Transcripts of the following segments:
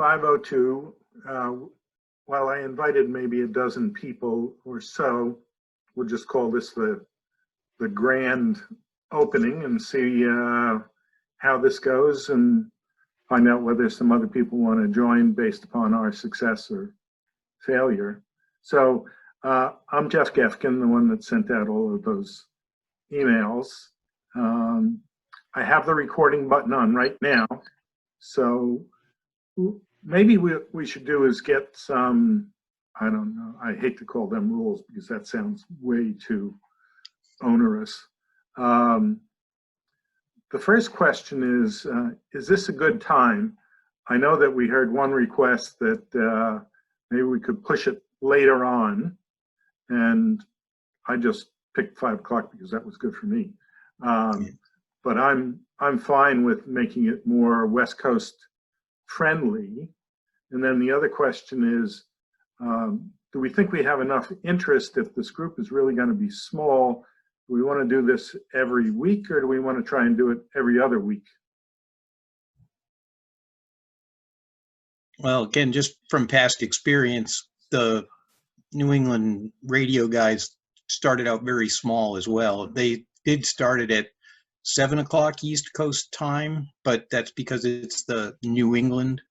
5:02. While I invited maybe a dozen people or so, we'll just call this the grand opening and see how this goes and find out whether some other people want to join based upon our success or failure. So I'm Geoff Gefkin, the one that sent out all of those emails. I have the recording button on right now. So maybe we should do is get some, I don't know, I hate to call them rules because that sounds way too onerous. The first question is this a good time? I know that we heard one request that maybe we could push it later on, and I just picked 5 o'clock because that was good for me. But I'm fine with making it more West Coast friendly. And then the other question is, do we think we have enough interest if this group is really going to be small? Do we want to do this every week, or do we want to try and do it every other week? Well, again, just from past experience, the New England radio guys started out very small as well. They did start it at 7 o'clock East Coast time, but that's because it's the New England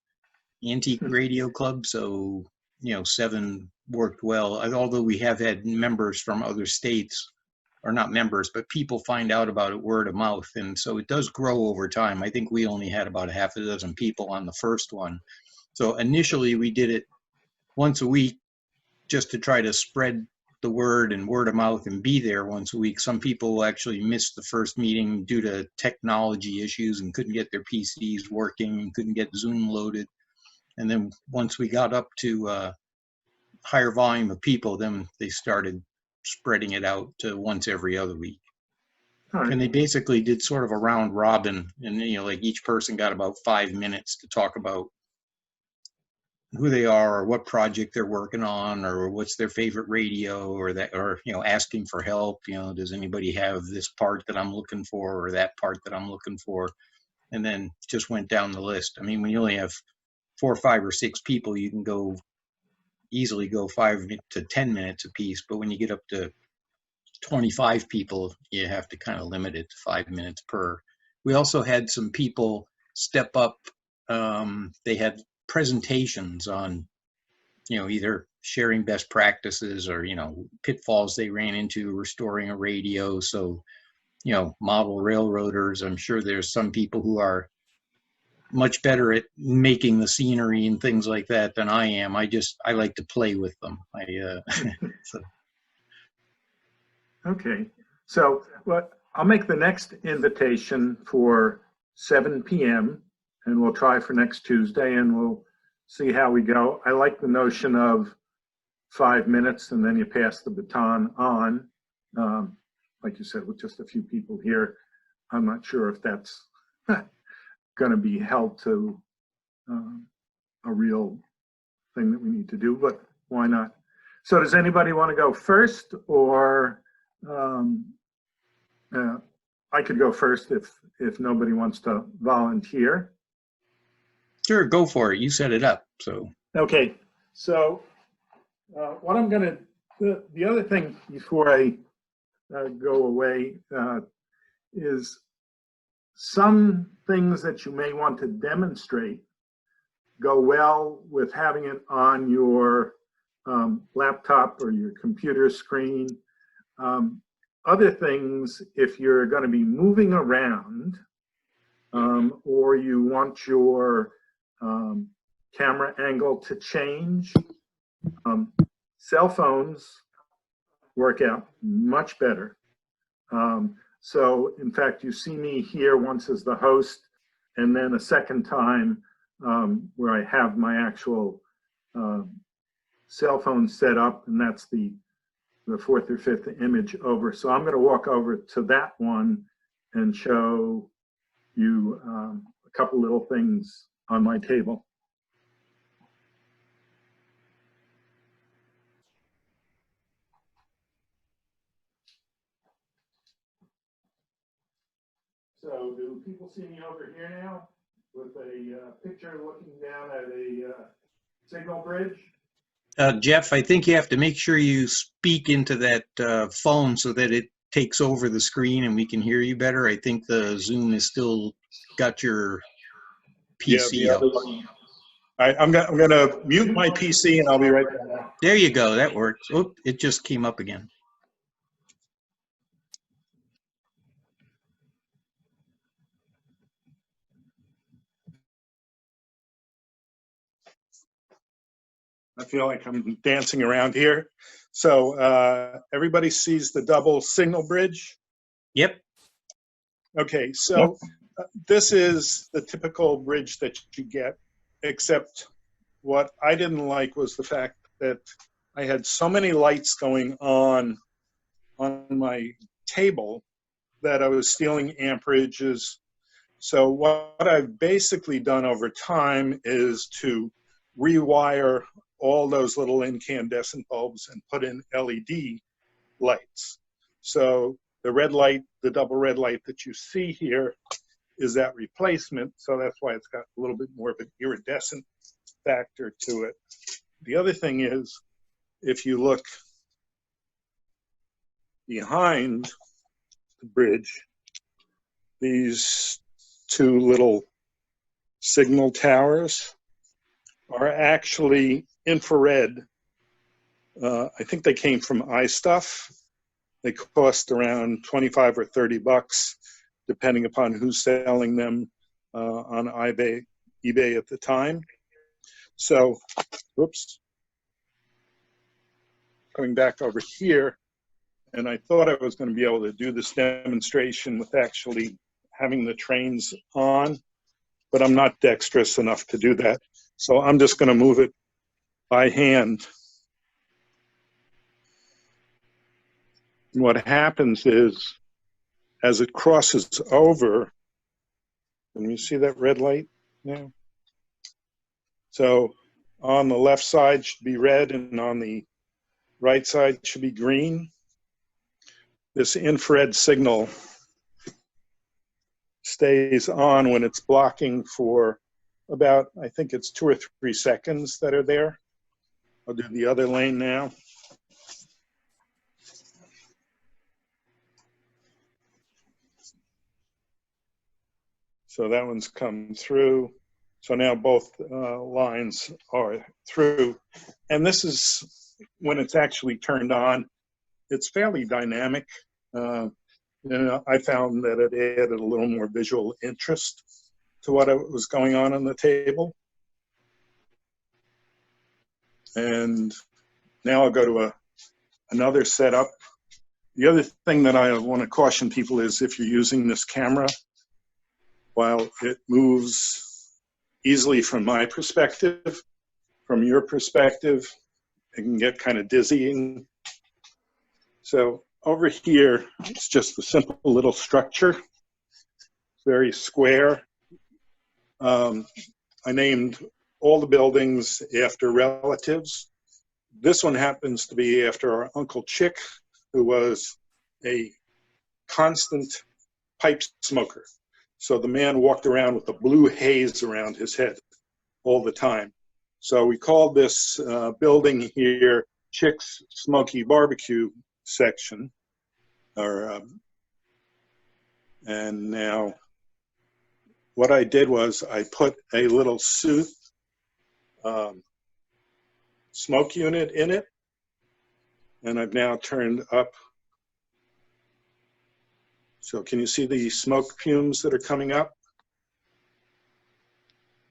Antique Radio Club. So, 7 worked well. Although we have had members from other states, or not members, but people find out about it word of mouth. And so it does grow over time. I think we only had about half a dozen people on the first one. So initially we did it once a week just to try to spread the word and word of mouth and be there once a week. Some people actually missed the first meeting due to technology issues and couldn't get their PCs working, couldn't get Zoom loaded. And then once we got up to a higher volume of people, then they started spreading it out to once every other week. Right. And they basically did sort of a round robin, and like each person got about 5 minutes to talk about who they are or what project they're working on or what's their favorite radio or that, or asking for help. Does anybody have this part that I'm looking for or that part that I'm looking for? And then just went down the list. I mean, when you only have 4, 5, or 6 people, you can easily go 5 to 10 minutes a piece. But when you get up to 25 people, you have to kind of limit it to 5 minutes per. We also had some people step up. They had presentations on, either sharing best practices or, pitfalls they ran into restoring a radio. So, model railroaders, I'm sure there's some people who are much better at making the scenery and things like that than I am. I like to play with them. So. Okay, so I'll make the next invitation for 7 p.m. and we'll try for next Tuesday and we'll see how we go. I like the notion of 5 minutes and then you pass the baton on. Like you said, with just a few people here, I'm not sure if that's going to be held to a real thing that we need to do, but why not? So does anybody want to go first, or I could go first if nobody wants to volunteer. Sure, go for it. You set it up. So okay. So what I'm going to, the other thing before I go away is some things that you may want to demonstrate go well with having it on your laptop or your computer screen. Other things, if you're going to be moving around or you want your camera angle to change, cell phones work out much better. So in fact, you see me here once as the host, and then a second time where I have my actual cell phone set up, and that's the 4th or 5th image over. So I'm going to walk over to that one and show you a couple little things on my table. So do people see me over here now with a picture looking down at a signal bridge? Geoff, I think you have to make sure you speak into that phone so that it takes over the screen and we can hear you better. I think the Zoom is still got your Yeah, PC the up. other one. All right, I'm gonna mute my PC and I'll be right back. There you go. That works. Oh, it just came up again. I feel like I'm dancing around here. So everybody sees the double signal bridge? Yep. Okay, so this is the typical bridge that you get, except what I didn't like was the fact that I had so many lights going on my table that I was stealing amperages. So what I've basically done over time is to rewire all those little incandescent bulbs and put in LED lights. So the red light, the double red light that you see here is that replacement. So that's why it's got a little bit more of an iridescent factor to it. The other thing is, if you look behind the bridge, these two little signal towers are actually infrared. I think they came from iStuff. They cost around 25 or 30 bucks, depending upon who's selling them on eBay at the time. So, whoops, going back over here, and I thought I was going to be able to do this demonstration with actually having the trains on, but I'm not dexterous enough to do that. So I'm just going to move it by hand. And what happens is, as it crosses over, can you see that red light now? So on the left side should be red and on the right side should be green. This infrared signal stays on when it's blocking for about, I think it's 2 or 3 seconds that are there. I'll do the other lane now. So that one's come through. So now both lines are through. And this is when it's actually turned on. It's fairly dynamic. And I found that it added a little more visual interest to what was going on the table. And now I'll go to another setup. The other thing that I want to caution people is if you're using this camera, while it moves easily from my perspective, from your perspective, it can get kind of dizzying. So over here, it's just a simple little structure, very square. I named all the buildings after relatives. This one happens to be after our Uncle Chick, who was a constant pipe smoker. So the man walked around with a blue haze around his head all the time. So we called this building here Chick's Smoky Barbecue section. And now what I did was I put a little Seuthe smoke unit in it. And I've now turned up. So can you see the smoke fumes that are coming up?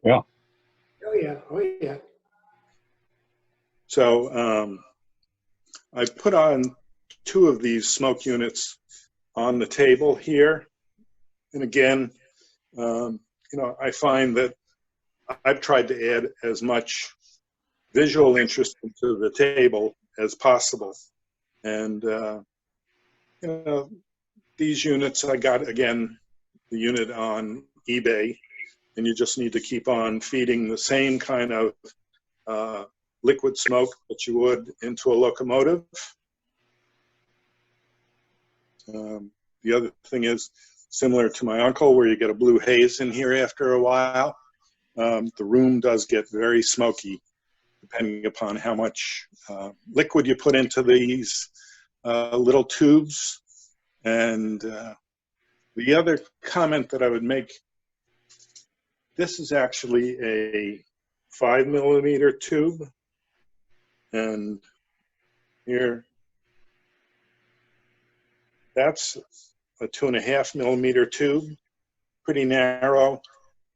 Yeah. Oh, yeah. Oh, yeah. So I put on 2 of these smoke units on the table here. And again, you know, I find that I've tried to add as much visual interest into the table as possible. And, you know, these units I got, again, the unit on eBay, and you just need to keep on feeding the same kind of liquid smoke that you would into a locomotive. The other thing is, similar to my uncle, where you get a blue haze in here after a while, the room does get very smoky. depending upon how much liquid you put into these little tubes. And the other comment that I would make, this is actually a 5mm tube. And here, that's a 2.5mm tube, pretty narrow.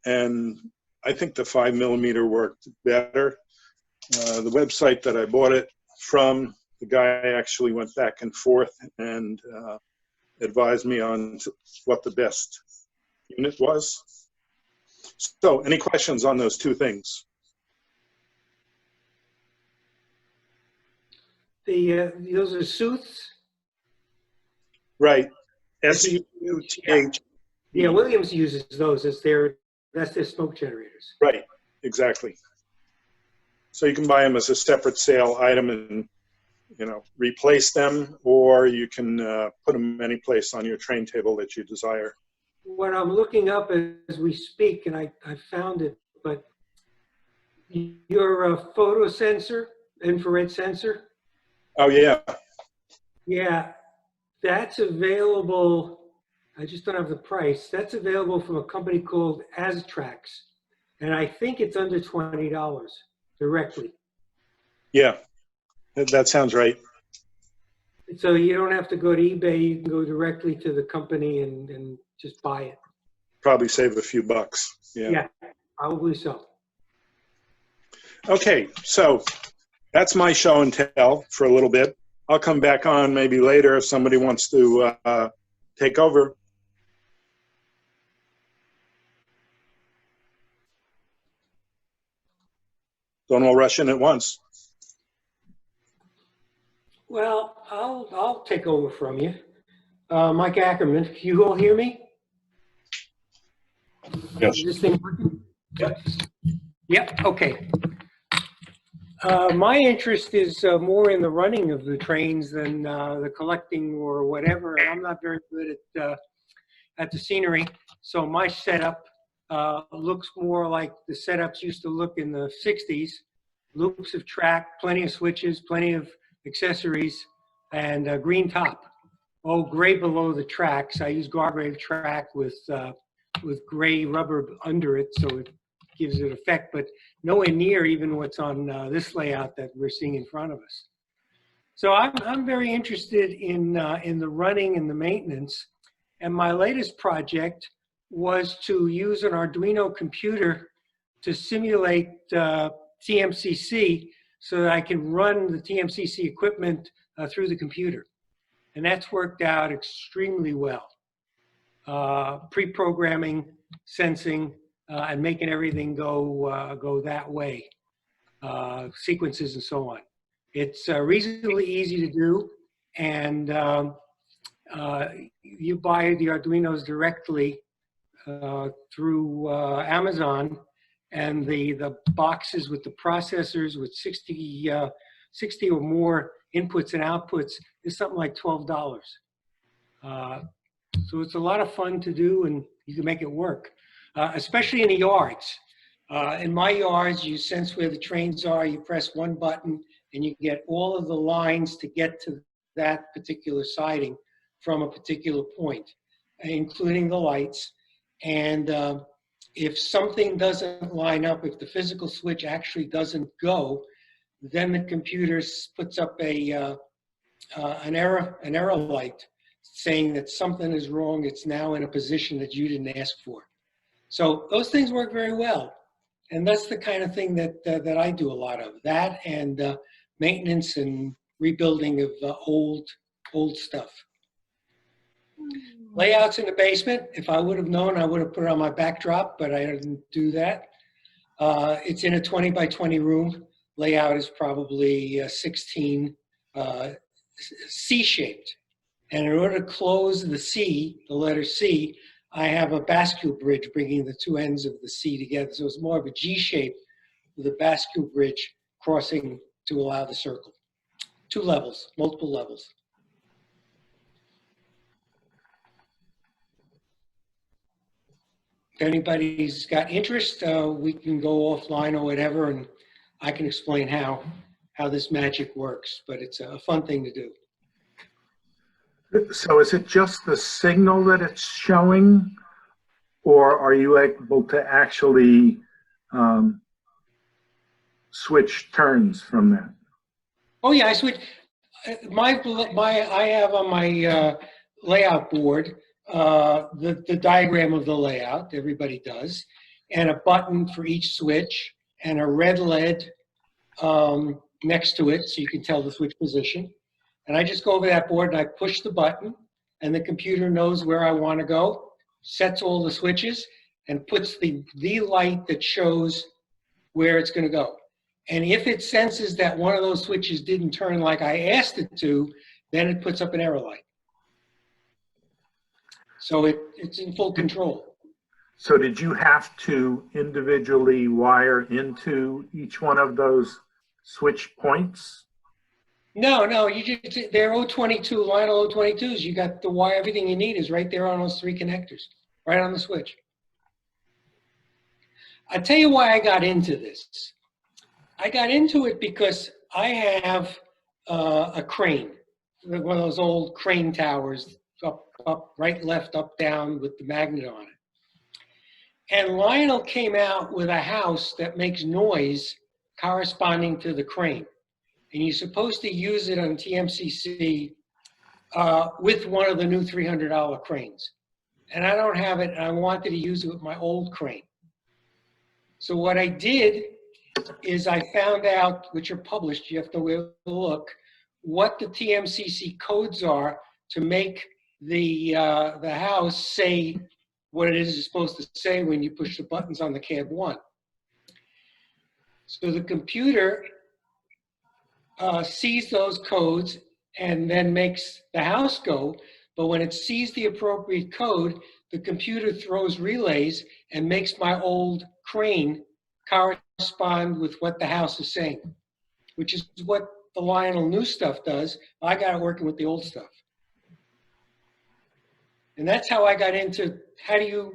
And I think the 5mm worked better. The website that I bought it from, the guy actually went back and forth and advised me on what the best unit was. So, any questions on those two things? Those are Seuthes? Right. S-U-T-H. Yeah, Williams uses those as that's their smoke generators. Right, exactly. So you can buy them as a separate sale item and, you know, replace them, or you can put them any place on your train table that you desire. What I'm looking up as we speak, and I found it, but your photo sensor, infrared sensor, Oh, yeah. yeah, that's available. I just don't have the price. That's available from a company called Astrax, and I think it's under $20 directly. Yeah, that sounds right. So you don't have to go to eBay. You can go directly to the company and just buy it. Probably save a few bucks. Yeah. Yeah, probably so. Okay, so that's my show and tell for a little bit. I'll come back on maybe later if somebody wants to take over. Don't all rush in at once. Well, I'll take over from you. Mike Ackerman, can you all hear me? Yes. Is this thing working? Yep. Yep, okay. My interest is more in the running of the trains than the collecting or whatever. And I'm not very good at the scenery. So my setup looks more like the setups used to look in the 60s. Loops of track, plenty of switches, plenty of accessories, and a green top. Oh, gray below the tracks. I use guardrail track with gray rubber under it, so it gives it effect, but nowhere near even what's on this layout that we're seeing in front of us. So I'm very interested in the running and the maintenance. And my latest project was to use an Arduino computer to simulate TMCC so that I can run the TMCC equipment through the computer. And that's worked out extremely well. Pre-programming, sensing, and making everything go that way, sequences and so on. It's reasonably easy to do, and you buy the Arduinos directly through Amazon, and the boxes with the processors with 60 or more inputs and outputs is something like $12. So it's a lot of fun to do, and you can make it work, especially in the yards. In my yards, you sense where the trains are, you press one button, and you get all of the lines to get to that particular siding from a particular point, including the lights. And if something doesn't line up, if the physical switch actually doesn't go, then the computer puts up an error light saying that something is wrong. It's now in a position that you didn't ask for. So those things work very well. And that's the kind of thing that I do a lot of. That and maintenance and rebuilding of old stuff. Layouts in the basement. If I would have known, I would have put it on my backdrop, but I didn't do that. It's in a 20 by 20 room. Layout is probably 16 C-shaped. And in order to close the C, the letter C, I have a bascule bridge bringing the two ends of the C together. So it's more of a G shape with a bascule bridge crossing to allow the circle. 2 levels, multiple levels. If anybody's got interest, we can go offline or whatever, and I can explain how this magic works, but it's a fun thing to do. So is it just the signal that it's showing, or are you able to actually switch turns from that? Oh yeah, I switch. I have on my layout board the diagram of the layout. Everybody does, and a button for each switch, and a red LED next to it, so you can tell the switch position. And I just go over that board and I push the button, and the computer knows where I want to go, sets all the switches, and puts the light that shows where it's going to go. And if it senses that one of those switches didn't turn like I asked it to, then it puts up an error light. So it's in full control. So did you have to individually wire into each one of those switch points? No, they're 022, Lionel 022s. You got the wire, everything you need is right there on those 3 connectors, right on the switch. I'll tell you why I got into this. I got into it because I have a crane, one of those old crane towers, up, right, left, up, down, with the magnet on it. And Lionel came out with a house that makes noise corresponding to the crane. And you're supposed to use it on TMCC with one of the new $300 cranes. And I don't have it, and I wanted to use it with my old crane. So what I did is I found out, which are published, you have to look, what the TMCC codes are to make the house say what it is supposed to say when you push the buttons on the cab 1. So the computer sees those codes and then makes the house go, but when it sees the appropriate code, the computer throws relays and makes my old crane correspond with what the house is saying, which is what the Lionel new stuff does. I got it working with the old stuff. And that's how I got into how do you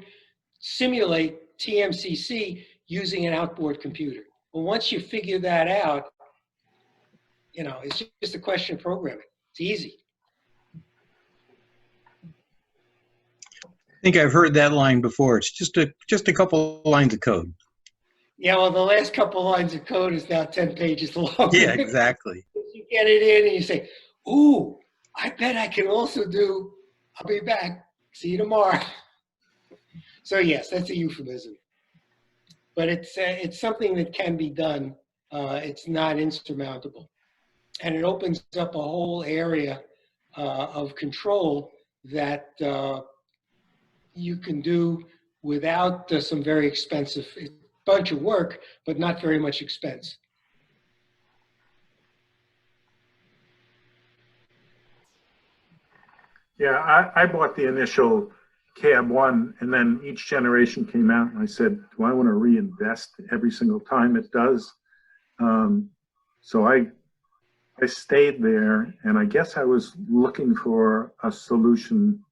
simulate TMCC using an outboard computer. Well, once you figure that out, you know, it's just a question of programming. It's easy. I think I've heard that line before. It's just a couple lines of code. Yeah, well, the last couple lines of code is now 10 pages long. Yeah, exactly. You get it in and you say, ooh, I bet I can also do, I'll be back, see you tomorrow. So yes, that's a euphemism. But it's something that can be done. It's not insurmountable. And it opens up a whole area of control that you can do without some very expensive, bunch of work, but not very much expense. Yeah, I bought the initial cab 1, and then each generation came out, and I said, do I want to reinvest every single time it does? So I stayed there, and I guess I was looking for a solution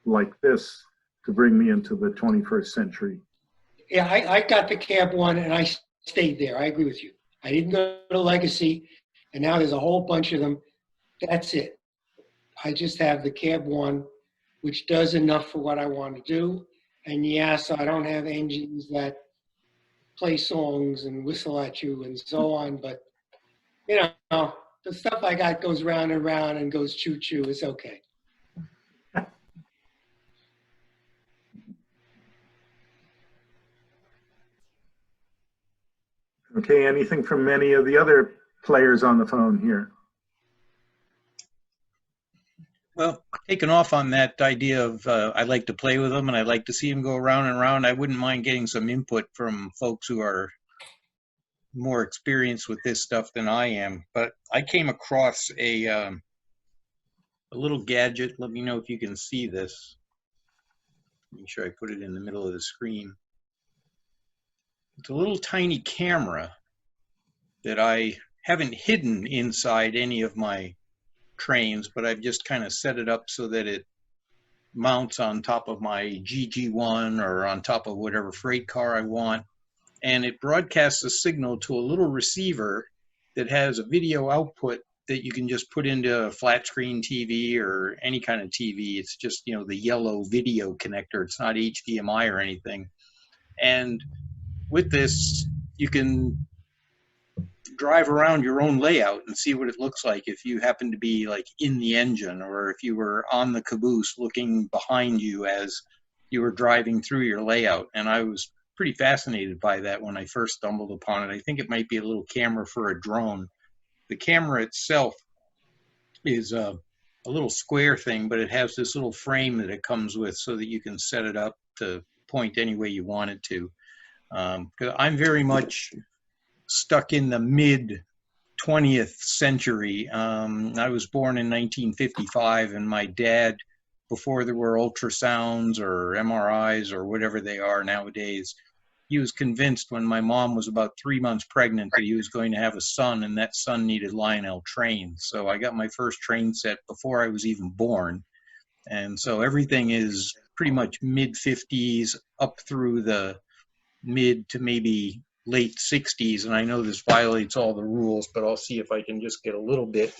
like this to bring me into the 21st century. Yeah, I got the cab 1 and I stayed there. I agree with you. I didn't go to Legacy, and now there's a whole bunch of them. That's it. I just have the cab 1, which does enough for what I want to do. And yes, I don't have engines that play songs and whistle at you and so on, but you know, the stuff I got goes round and round and goes choo-choo. It's okay. Okay, anything from any of the other players on the phone here? Well, taking off on that idea of I like to play with them and I like to see them go around and around, I wouldn't mind getting some input from folks who are more experienced with this stuff than I am. But I came across a little gadget. Let me know if you can see this. Make sure I put it in the middle of the screen. It's a little tiny camera that I haven't hidden inside any of my trains, but I've just kind of set it up so that it mounts on top of my GG1 or on top of whatever freight car I want. and it broadcasts a signal to a little receiver that has a video output that you can just put into a flat screen TV or any kind of TV. It's just, you know, the yellow video connector. It's not HDMI or anything. And with this, you can drive around your own layout and see what it looks like if you happen to be like in the engine, or if you were on the caboose looking behind you as you were driving through your layout. And I was pretty fascinated by that when I first stumbled upon it. I think it might be a little camera for a drone. The camera itself is a little square thing, but it has this little frame that it comes with so that you can set it up to point any way you want it to. 'Cause I'm very much stuck in the mid 20th century. I was born in 1955, and my dad, before there were ultrasounds or MRIs or whatever they are nowadays, he was convinced when my mom was about 3 months pregnant that he was going to have a son, and that son needed Lionel trains. So I got my first train set before I was even born. And so everything is pretty much mid 50s up through the mid to maybe late 60s. And I know this violates all the rules, but I'll see if I can just get a little bit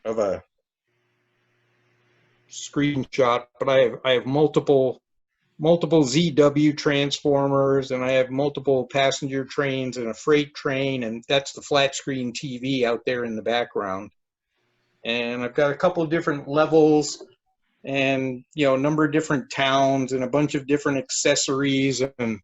of a screenshot. But I have multiple ZW transformers, and I have multiple passenger trains and a freight train, and that's the flat screen TV out there in the background. And I've got a couple of different levels, and, you know, a number of different towns and a bunch of different accessories. And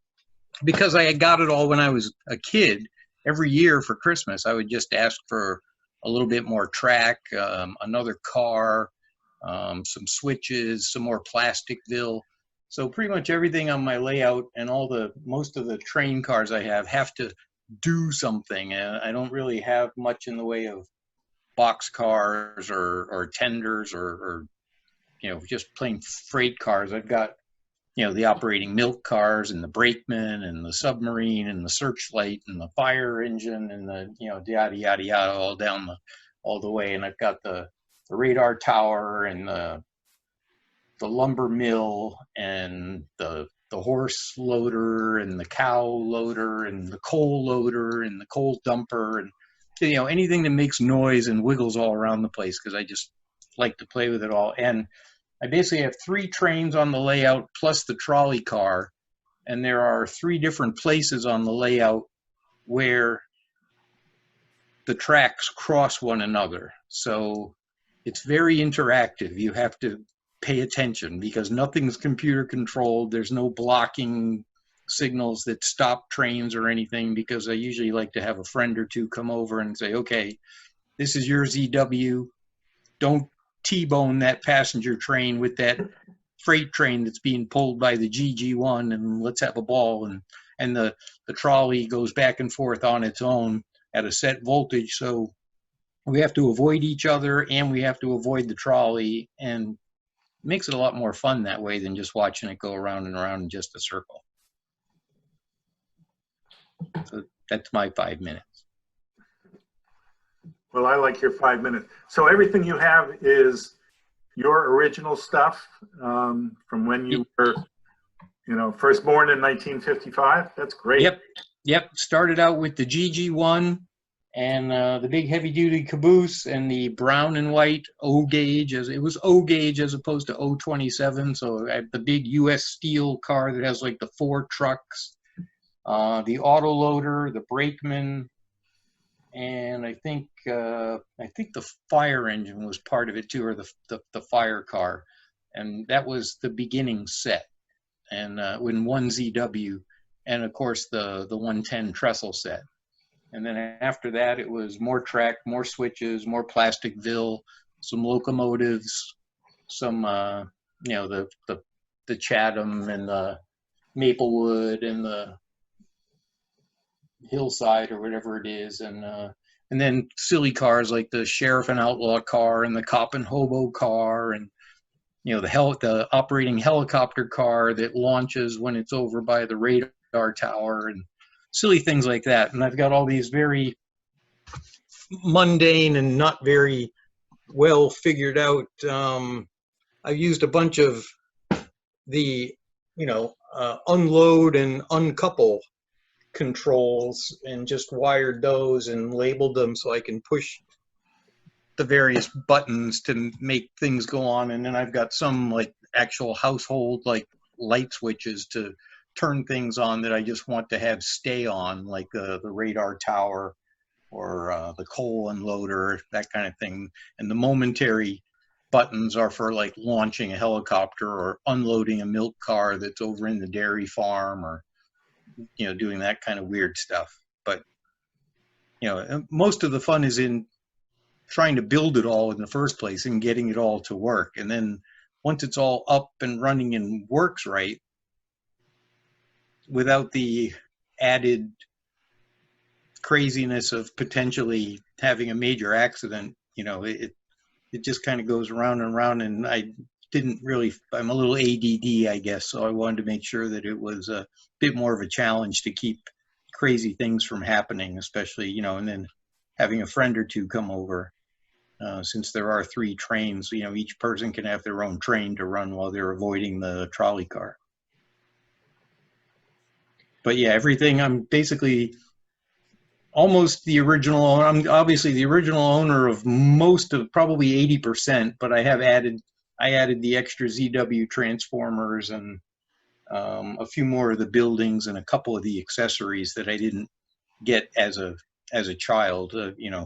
because I had got it all when I was a kid, every year for Christmas, I would just ask for a little bit more track, another car, some switches, some more plasticville. So pretty much everything on my layout and most of the train cars I have to do something. I don't really have much in the way of box cars or tenders or you know, just plain freight cars. I've got, you know, the operating milk cars and the brakeman and the submarine and the searchlight and the fire engine and the, you know, yada, yada, yada, all the way. And I've got the radar tower and the lumber mill and the horse loader and the cow loader and the coal loader and the coal dumper and, you know, anything that makes noise and wiggles all around the place, because I just like to play with it all. And I basically have 3 trains on the layout plus the trolley car, and there are 3 different places on the layout where the tracks cross one another. So it's very interactive. You have to pay attention because nothing's computer controlled. There's no blocking signals that stop trains or anything, because I usually like to have a friend or two come over and say, okay, this is your ZW. Don't T-bone that passenger train with that freight train that's being pulled by the GG1, and let's have a ball. And the trolley goes back and forth on its own at a set voltage. So we have to avoid each other, and we have to avoid the trolley, and it makes it a lot more fun that way than just watching it go around and around in just a circle. So that's my 5 minutes. Well, I like your 5 minutes. So everything you have is your original stuff from when you were, you know, first born in 1955? That's great. Yep. Started out with the GG1 and the big heavy-duty caboose and the brown and white O gauge. It was O gauge as opposed to O27. So I have the big U.S. Steel car that has like the 4 trucks, the autoloader, the brakeman, and I think the fire engine was part of it too, or the fire car, and that was the beginning set. And when 1 ZW, and of course the 110 trestle set. And then after that, it was more track, more switches, more plasticville, some locomotives, some you know, the Chatham and the Maplewood and the Hillside or whatever it is, and then silly cars like the sheriff and outlaw car and the cop and hobo car, and, you know, the operating helicopter car that launches when it's over by the radar tower, and silly things like that. And I've got all these very mundane and not very well figured out. I've used a bunch of the unload and uncouple controls, and just wired those and labeled them so I can push the various buttons to make things go on. And then I've got some like actual household like light switches to turn things on that I just want to have stay on, like the radar tower or the coal unloader, that kind of thing. And the momentary buttons are for like launching a helicopter or unloading a milk car that's over in the dairy farm, or doing that kind of weird stuff. But most of the fun is in trying to build it all in the first place and getting it all to work. And then once it's all up and running and works right, without the added craziness of potentially having a major accident, it just kind of goes around and around. And I'm a little ADD, I guess, so I wanted to make sure that it was a bit more of a challenge to keep crazy things from happening, especially, and then having a friend or two come over. Since there are 3 trains, each person can have their own train to run while they're avoiding the trolley car. But yeah, everything, I'm basically almost the original. I'm obviously the original owner of most of, probably 80%, but I added the extra ZW transformers and a few more of the buildings and a couple of the accessories that I didn't get as a child,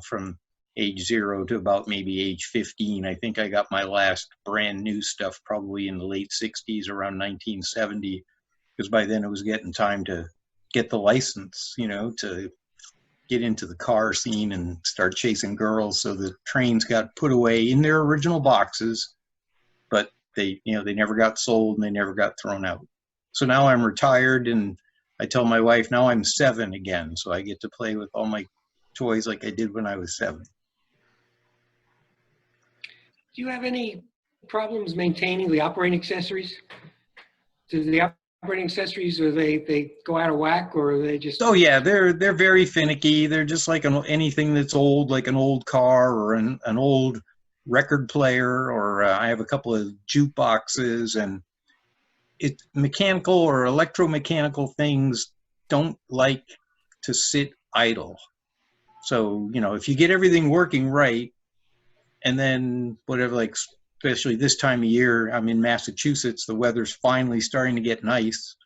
from age 0 to about maybe age 15. I think I got my last brand new stuff probably in the late 60s, around 1970, because by then it was getting time to get the license, to get into the car scene and start chasing girls. So the trains got put away in their original boxes, but they never got sold and they never got thrown out. So now I'm retired, and I tell my wife now I'm 7 again, so I get to play with all my toys like I did when I was 7. Do you have any problems maintaining the operating accessories? Do the operating accessories, or they go out of whack, or are they just? Oh yeah, they're very finicky. They're just like anything that's old, like an old car or an old record player, or I have a couple of jukeboxes, and mechanical or electromechanical things don't like to sit idle. So, if you get everything working right, and then whatever, like, especially this time of year, I'm in Massachusetts, the weather's finally starting to get nice.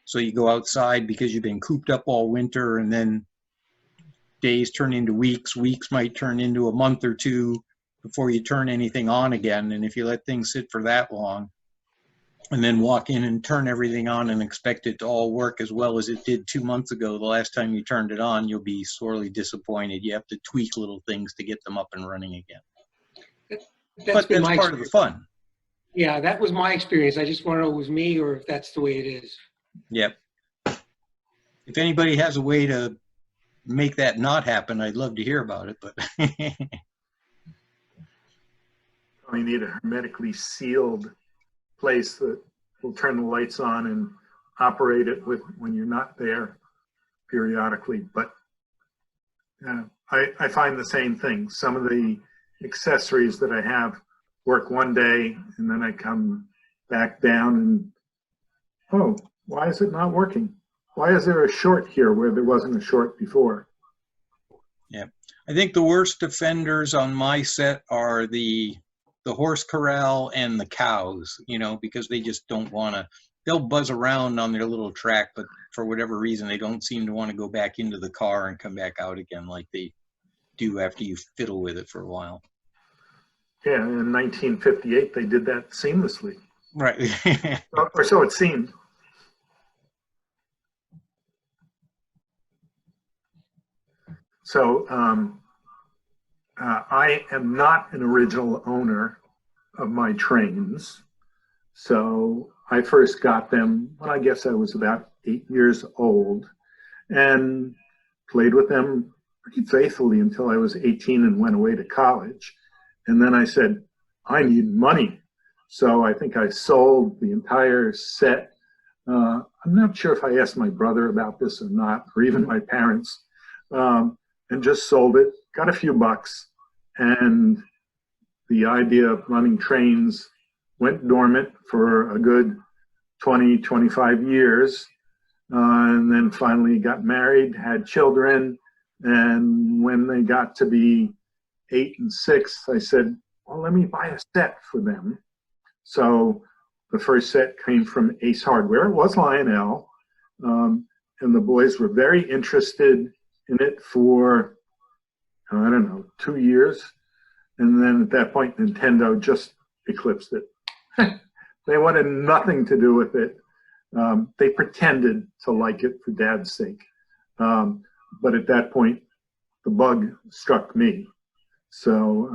So you go outside because you've been cooped up all winter, and then days turn into weeks. Weeks might turn into a month or 2 before you turn anything on again. And if you let things sit for that long and then walk in and turn everything on and expect it to all work as well as it did 2 months ago, the last time you turned it on, you'll be sorely disappointed. You have to tweak little things to get them up and running again. But that's part of the fun. Yeah, that was my experience. I just want to know if it was me or if that's the way it is. Yep. If anybody has a way to make that not happen, I'd love to hear about it. But we need a hermetically sealed place that will turn the lights on and operate it when you're not there periodically. But I find the same thing. Some of the accessories that I have work one day, and then I come back down and, oh, why is it not working? Why is there a short here where there wasn't a short before? Yeah, I think the worst offenders on my set are the horse corral and the cows, because they just don't want to. They'll buzz around on their little track, but for whatever reason, they don't seem to want to go back into the car and come back out again like they do after you fiddle with it for a while. Yeah, in 1958, they did that seamlessly. Right. Or so it seemed. So I am not an original owner of my trains. So I first got them when I guess I was about 8 years old, and played with them pretty faithfully until I was 18 and went away to college. And then I said, I need money. So I think I sold the entire set. I'm not sure if I asked my brother about this or not, or even my parents, and just sold it, got a few bucks, and the idea of running trains went dormant for a good 20, 25 years. And then finally got married, had children. And when they got to be 8 and 6, I said, well, let me buy a set for them. So the first set came from Ace Hardware. It was Lionel. And the boys were very interested in it for, I don't know, 2 years. And then at that point, Nintendo just eclipsed it. They wanted nothing to do with it. They pretended to like it for Dad's sake. But at that point, the bug struck me. So,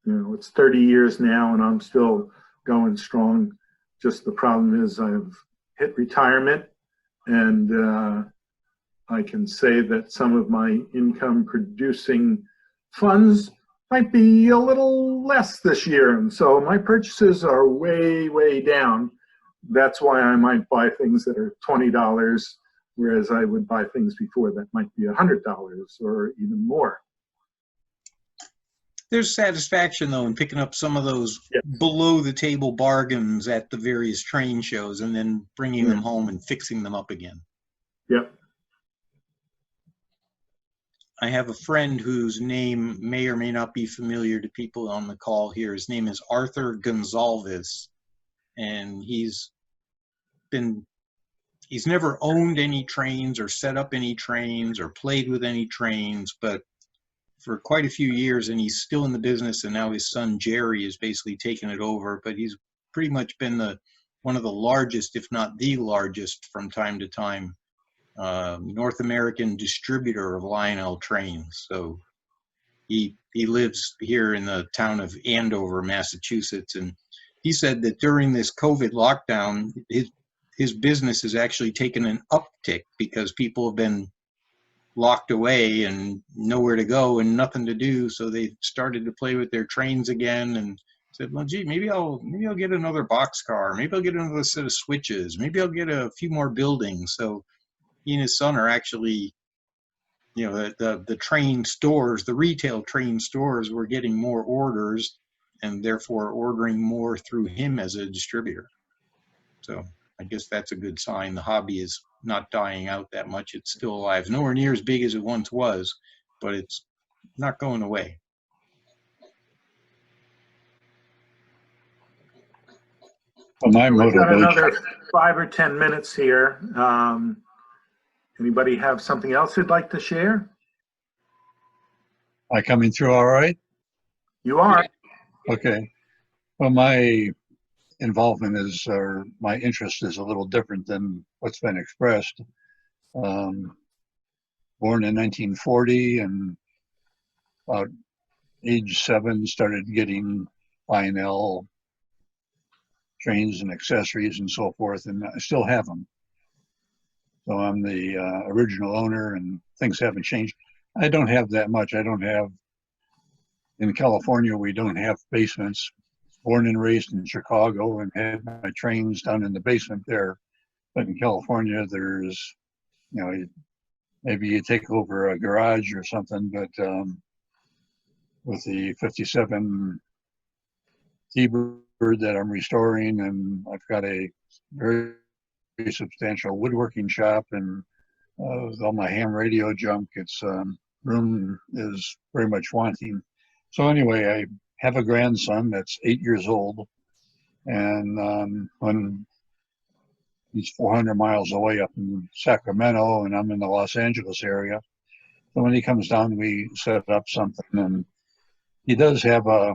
you know, it's 30 years now and I'm still going strong. Just the problem is I've hit retirement, and I can say that some of my income producing funds might be a little less this year. And so my purchases are way, way down. That's why I might buy things that are $20, whereas I would buy things before that might be $100 or even more. There's satisfaction, though, in picking up some of those Yes. below-the-table bargains at the various train shows and then bringing them home and fixing them up again. Yep. I have a friend whose name may or may not be familiar to people on the call here. His name is Arthur Gonzalez, and he's never owned any trains or set up any trains or played with any trains, but for quite a few years, and he's still in the business, and now his son Jerry is basically taking it over, but he's pretty much been one of the largest, if not the largest from time to time, North American distributor of Lionel trains. So he lives here in the town of Andover, Massachusetts, and he said that during this COVID lockdown, his business has actually taken an uptick because people have been locked away and nowhere to go and nothing to do. So they started to play with their trains again and said, well, gee, maybe I'll get another boxcar. Maybe I'll get another set of switches. Maybe I'll get a few more buildings. So he and his son are actually, you know, the train stores, the retail train stores were getting more orders and therefore ordering more through him as a distributor. So I guess that's a good sign. The hobby is not dying out that much. It's still alive. Nowhere near as big as it once was, but it's not going away. Well, my We've got motivation, another 5 or 10 minutes here. Anybody have something else you'd like to share? am I coming through all right? You are. Okay. Well, my involvement is, or my interest is a little different than what's been expressed. Born in 1940 and about age 7 started getting Lionel trains and accessories and so forth, and I still have them. So I'm the original owner, and things haven't changed. I don't have that much. I don't have, in California, we don't have basements. Born and raised in Chicago and had my trains down in the basement there. But in California, there's, you know, maybe you take over a garage or something, but with the 57 T-Bird that I'm restoring, and I've got a very substantial woodworking shop, and with all my ham radio junk, its room is very much wanting. So anyway, I have a grandson that's 8 years old, and when he's 400 miles away up in Sacramento, and I'm in the Los Angeles area, so when he comes down, we set up something, and he does have a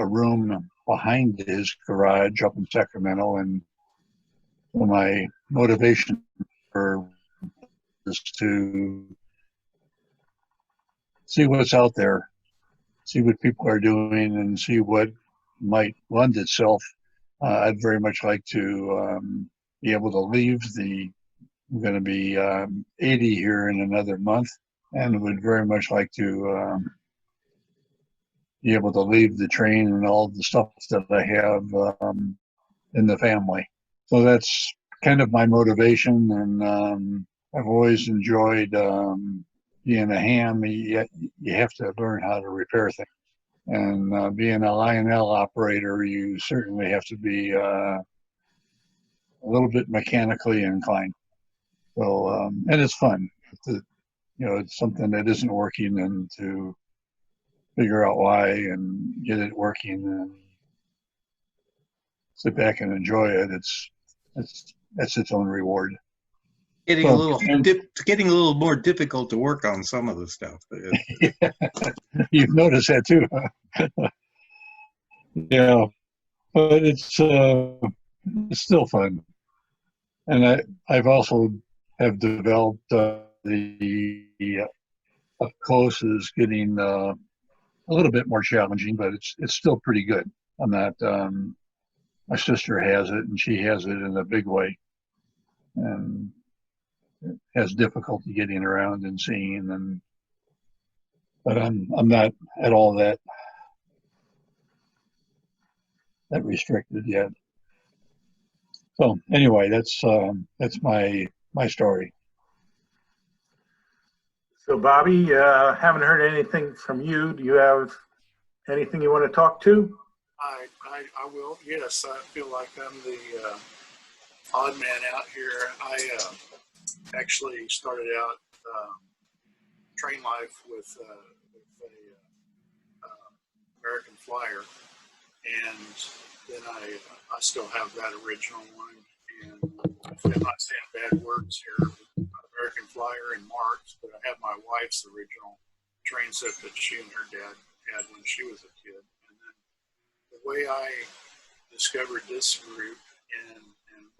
room behind his garage up in Sacramento, and my motivation for is to see what's out there, see what people are doing, and see what might lend itself. I'd very much like to be able to leave I'm going to be 80 here in another month, and would very much like to be able to leave the train and all the stuff that I have in the family. So that's kind of my motivation, and I've always enjoyed being a ham. You have to learn how to repair things. And being a Lionel operator, you certainly have to be a little bit mechanically inclined. So, and it's fun. It's something that isn't working, and to figure out why and get it working and sit back and enjoy it. That's its own reward. Getting a little getting a little more difficult to work on some of the stuff. Yeah. You've noticed that too, huh? Yeah, but it's still fun. And I've also have developed the up close is getting a little bit more challenging, but it's still pretty good on that. My sister has it, and she has it in a big way, and has difficulty getting around and seeing. But I'm not at all that restricted yet. So anyway, that's my story. So Bobby, haven't heard anything from you. Do you have anything you want to talk to? I will. Yes, I feel like I'm the odd man out here. I actually started out train life with a American Flyer, and then I still have that original one. And I'm not saying bad words here, American Flyer and Marks, but I have my wife's original train set that she and her dad had when she was a kid. And then the way I discovered this group and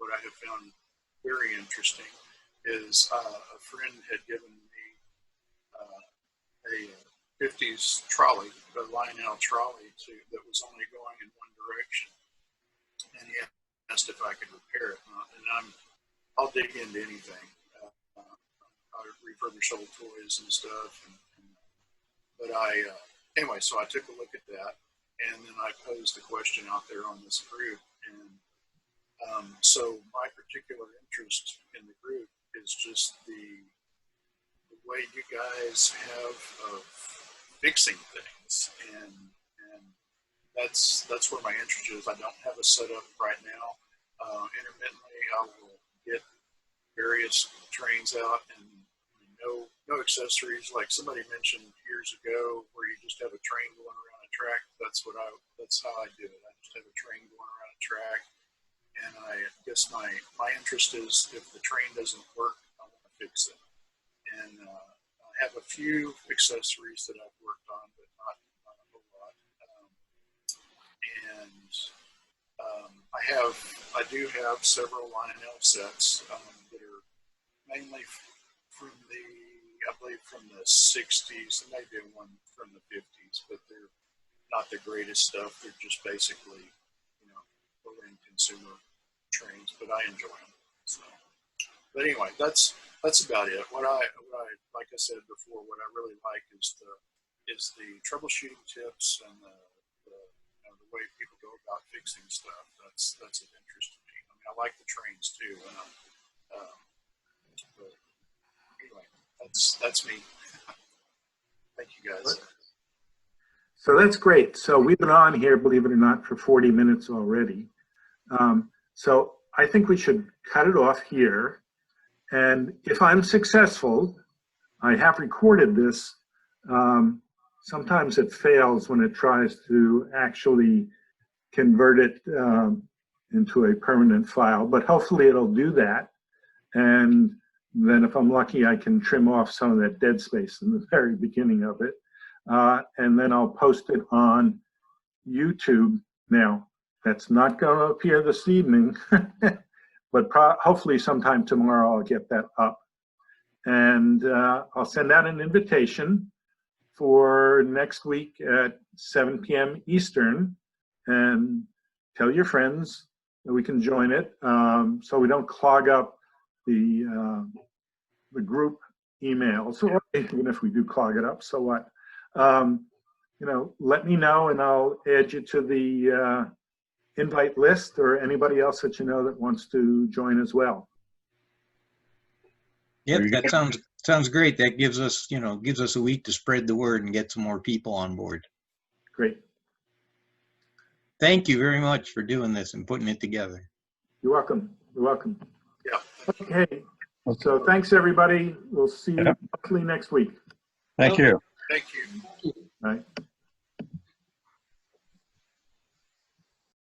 what I have found very interesting is a friend had given me a 50s trolley, a Lionel trolley that was only going in one direction. And he asked if I could repair it. And I'll dig into anything. I refurbish old toys and stuff. But anyway, so I took a look at that, and then I posed a question out there on this group. And so my particular interest in the group is just the way you guys have of fixing things, and that's where my interest is. I don't have a setup right now. Intermittently, I will get various trains out and no accessories. Like somebody mentioned years ago, where you just have a train going around a track. That's how I do it. I just have a train going around a track, and I guess my interest is if the train doesn't work, I want to fix it. And I have a few accessories that I've worked on, but not a whole lot. I do have several Lionel sets that are mainly from I believe from the 60s, and maybe one from the 50s, but they're not the greatest stuff. They're just basically, low-end consumer trains, but I enjoy them. So, but anyway, that's about it. What I like I said before, what I really like is the troubleshooting tips and the way people go about fixing stuff. That's of interest to me. I mean, I like the trains too. But anyway, that's me. Thank you guys. So that's great. So we've been on here, believe it or not, for 40 minutes already. So I think we should cut it off here. And if I'm successful, I have recorded this. Sometimes it fails when it tries to actually convert it into a permanent file, but hopefully it'll do that. And then if I'm lucky, I can trim off some of that dead space in the very beginning of it. And then I'll post it on YouTube. Now, that's not going to appear this evening, but hopefully sometime tomorrow I'll get that up. And I'll send out an invitation for next week at 7 p.m. Eastern, and tell your friends that we can join it, so we don't clog up the group emails, or even if we do clog it up, so what? Let me know, and I'll add you to the invite list, or anybody else that you know that wants to join as well. Yep, that sounds great. That gives us a week to spread the word and get some more people on board. Great. Thank you very much for doing this and putting it together. You're welcome. You're welcome. Yeah. Okay, so thanks, everybody. We'll see you Yeah. hopefully next week. Thank you. Thank you. Bye.